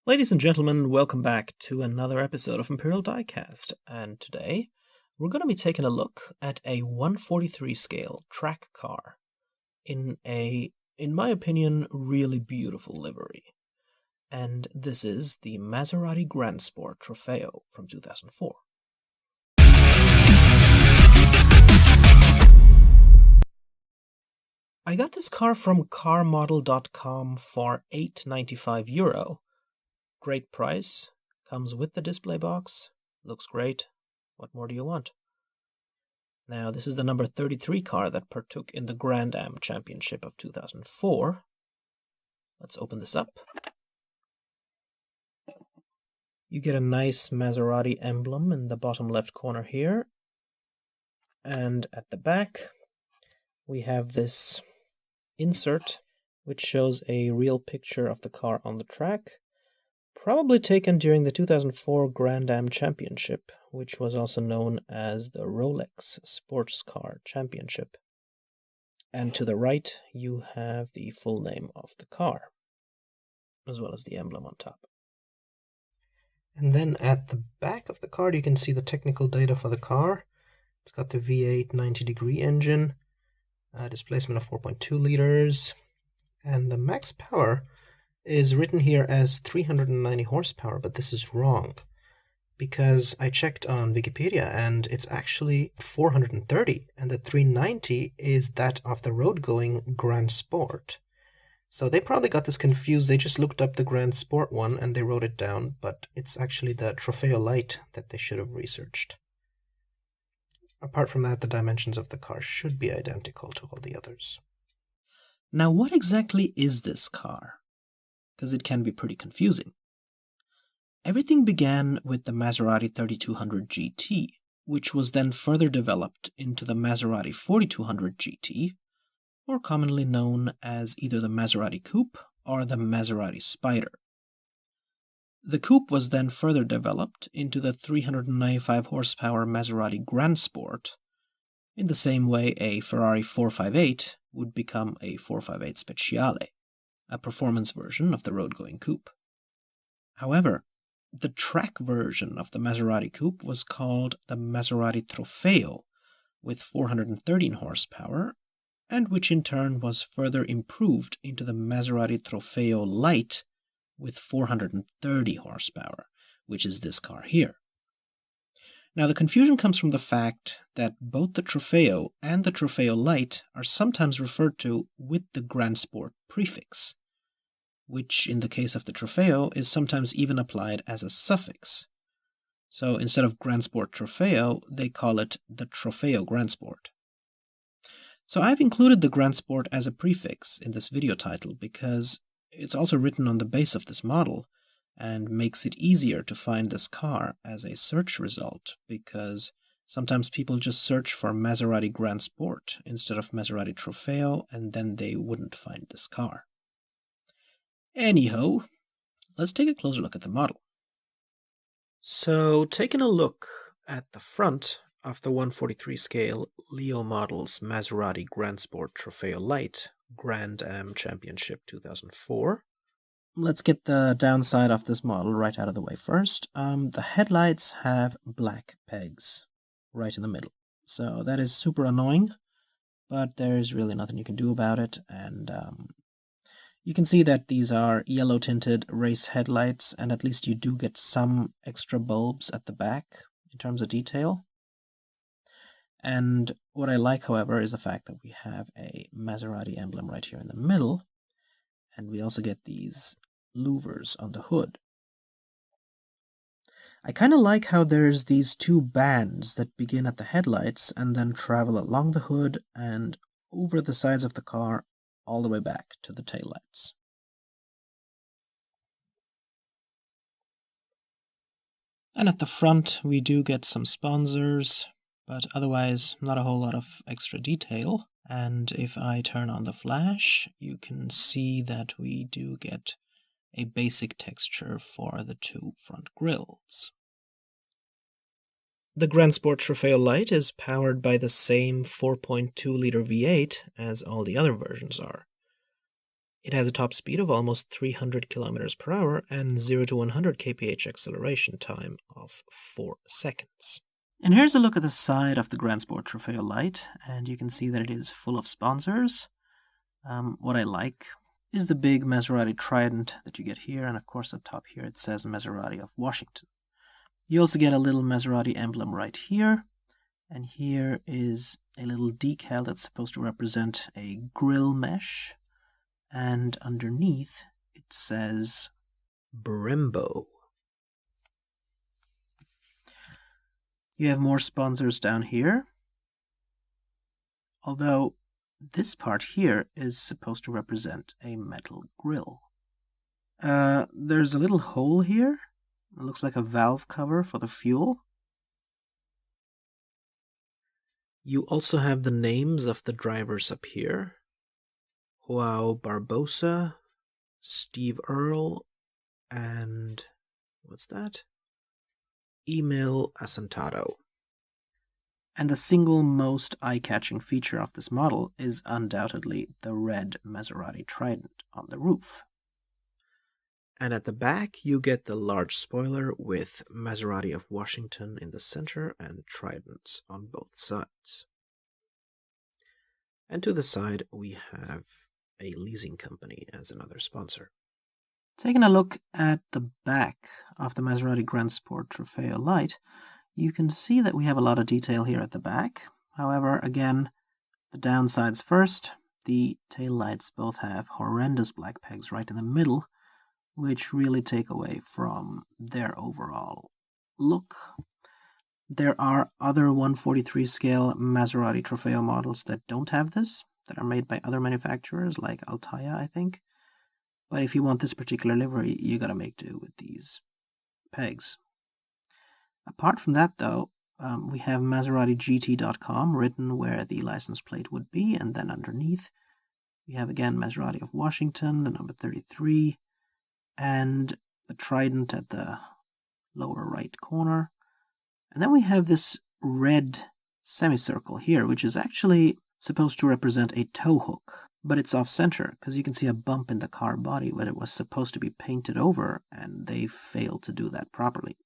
Ladies and gentlemen, welcome back to another episode of Imperial Diecast, and today we're going to be taking a look at a 143 scale track car in my opinion, really beautiful livery. And this is the Maserati GranSport Trofeo from 2004. I got this car from carmodel.com for €8.95. Great price, comes with the display box, looks great. What more do you want? Now, this is the number 33 car that partook in the Grand Am Championship of 2004. Let's open this up. You get a nice Maserati emblem in the bottom left corner here. And at the back, we have this insert, which shows a real picture of the car on the track. Probably taken during the 2004 Grand Am Championship, which was also known as the Rolex Sports Car Championship. And to the right, you have the full name of the car, as well as the emblem on top. And then at the back of the card, you can see the technical data for the car. It's got the V8 90-degree engine, displacement of 4.2 liters, and the max power is written here as 390 horsepower, but this is wrong because I checked on Wikipedia and it's actually 430, and the 390 is that of the road-going GranSport. So they probably got this confused. They just looked up the GranSport one and they wrote it down, but it's actually the Trofeo Light that they should have researched. Apart from that, the dimensions of the car should be identical to all the others. Now, what exactly is this car? Because it can be pretty confusing. Everything began with the Maserati 3200 GT, which was then further developed into the Maserati 4200 GT, more commonly known as either the Maserati Coupe or the Maserati Spider. The Coupe was then further developed into the 395 horsepower Maserati GranSport, in the same way a Ferrari 458 would become a 458 Speciale, a performance version of the road-going coupe. However, the track version of the Maserati Coupe was called the Maserati Trofeo, with 413 horsepower, and which in turn was further improved into the Maserati Trofeo Light with 430 horsepower, which is this car here. Now, the confusion comes from the fact that both the Trofeo and the Trofeo Light are sometimes referred to with the GranSport prefix, which in the case of the Trofeo is sometimes even applied as a suffix. So instead of GranSport Trofeo, they call it the Trofeo GranSport. So I've included the GranSport as a prefix in this video title because it's also written on the base of this model, and makes it easier to find this car as a search result, because sometimes people just search for Maserati GranSport instead of Maserati Trofeo, and then they wouldn't find this car. Anyhow, let's take a closer look at the model. So, taking a look at the front of the 143 scale Leo model's Maserati GranSport Trofeo Light Grand Am Championship 2004, let's get the downside of this model right out of the way first. The headlights have black pegs right in the middle. So that is super annoying, but there's really nothing you can do about it. And you can see that these are yellow tinted race headlights, and at least you do get some extra bulbs at the back in terms of detail. And what I like, however, is the fact that we have a Maserati emblem right here in the middle, and we also get these louvers on the hood. I kind of like how there's these two bands that begin at the headlights and then travel along the hood and over the sides of the car all the way back to the taillights. And at the front we do get some sponsors, but otherwise not a whole lot of extra detail. And if I turn on the flash, you can see that we do get a basic texture for the two front grills. The GranSport Trofeo Light is powered by the same 4.2-liter V8 as all the other versions are. It has a top speed of almost 300 km per hour and 0 to 100 kph acceleration time of 4 seconds. And here's a look at the side of the GranSport Trofeo Light, and you can see that it is full of sponsors. What I like is the big Maserati trident that you get here, and of course up top here it says Maserati of Washington. You also get a little Maserati emblem right here, and here is a little decal that's supposed to represent a grill mesh, and underneath it says Brembo. You have more sponsors down here, although this part here is supposed to represent a metal grill. There's a little hole here. It looks like a valve cover for the fuel. You also have the names of the drivers up here. Joao Barbosa, Steve Earle, and what's that? Emil Assentado. And the single most eye-catching feature of this model is undoubtedly the red Maserati trident on the roof. And at the back, you get the large spoiler with Maserati of Washington in the center and tridents on both sides. And to the side, we have a leasing company as another sponsor. Taking a look at the back of the Maserati GranSport Trofeo Light, you can see that we have a lot of detail here at the back. However, again, the downsides first. The taillights both have horrendous black pegs right in the middle, which really take away from their overall look. There are other 1/43 scale Maserati Trofeo models that don't have this, that are made by other manufacturers like Altaia, I think. But if you want this particular livery, you gotta make do with these pegs. Apart from that, though, we have MaseratiGT.com written where the license plate would be, and then underneath we have again Maserati of Washington, the number 33, and the trident at the lower right corner. And then we have this red semicircle here, which is actually supposed to represent a tow hook, but it's off-center because you can see a bump in the car body when it was supposed to be painted over, and they failed to do that properly.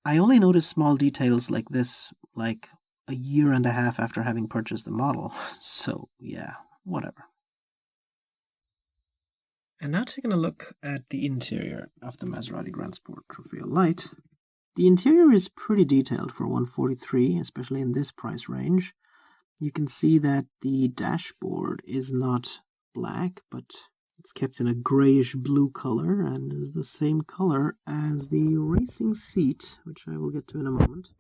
I only noticed small details like this like a year and a half after having purchased the model, so yeah, whatever. And now taking a look at the interior of the Maserati GranSport Trofeo Light. The interior is pretty detailed for 143, especially in this price range. You can see that the dashboard is not black, but it's kept in a grayish blue color and is the same color as the racing seat, which I will get to in a moment.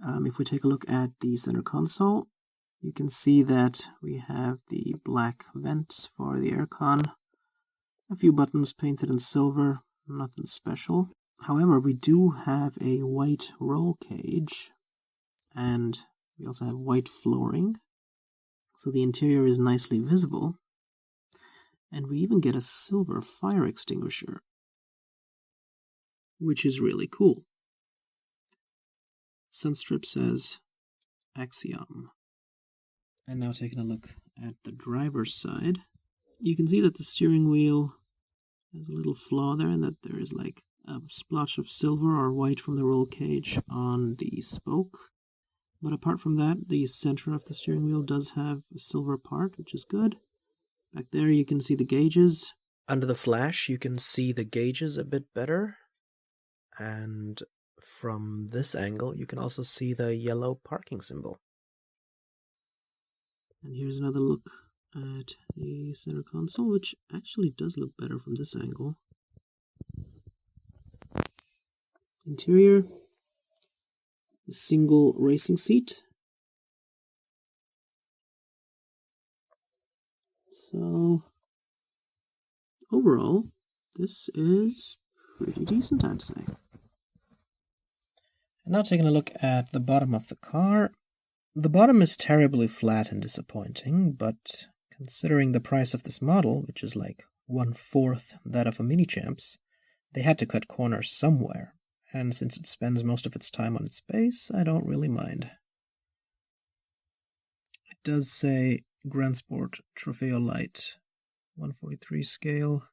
If we take a look at the center console, you can see that we have the black vents for the aircon, a few buttons painted in silver, nothing special. However, we do have a white roll cage, and we also have white flooring, so the interior is nicely visible. And we even get a silver fire extinguisher, which is really cool. Sunstrip says Axiom. And now taking a look at the driver's side, you can see that the steering wheel has a little flaw there, and that there is like a splotch of silver or white from the roll cage on the spoke. But apart from that, the center of the steering wheel does have a silver part, which is good. Back there you can see the gauges. Under the flash you can see the gauges a bit better. And from this angle you can also see the yellow parking symbol. And here's another look at the center console, which actually does look better from this angle. Interior, the single racing seat. So, overall, this is pretty decent, I'd say. And now taking a look at the bottom of the car. The bottom is terribly flat and disappointing, but considering the price of this model, which is like 1/4 that of a Mini Champs, they had to cut corners somewhere, and since it spends most of its time on its base, I don't really mind. It does say GranSport Trofeo Light, 143 scale,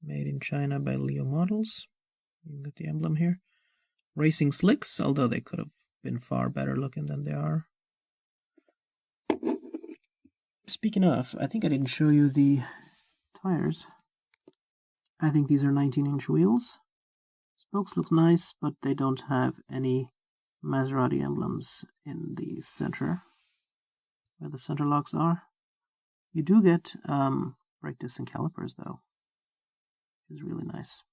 made in China by Leo Models. You can get the emblem here. Racing slicks, although they could have been far better looking than they are. Speaking of, I think I didn't show you the tires. I think these are 19-inch wheels. Spokes look nice, but they don't have any Maserati emblems in the center, where the center locks are. You do get brake discs and calipers, though, which is really nice.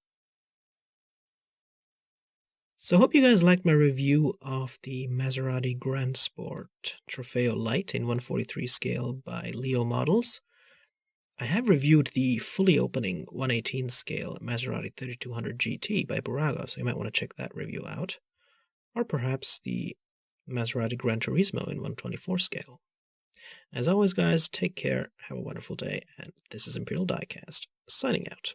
So I hope you guys liked my review of the Maserati GranSport Trofeo Light in 143 scale by Leo Models. I have reviewed the fully opening 118 scale Maserati 3200 GT by Burago, so you might want to check that review out. Or perhaps the Maserati Gran Turismo in 124 scale. As always, guys, take care, have a wonderful day, and this is Imperial Diecast, signing out.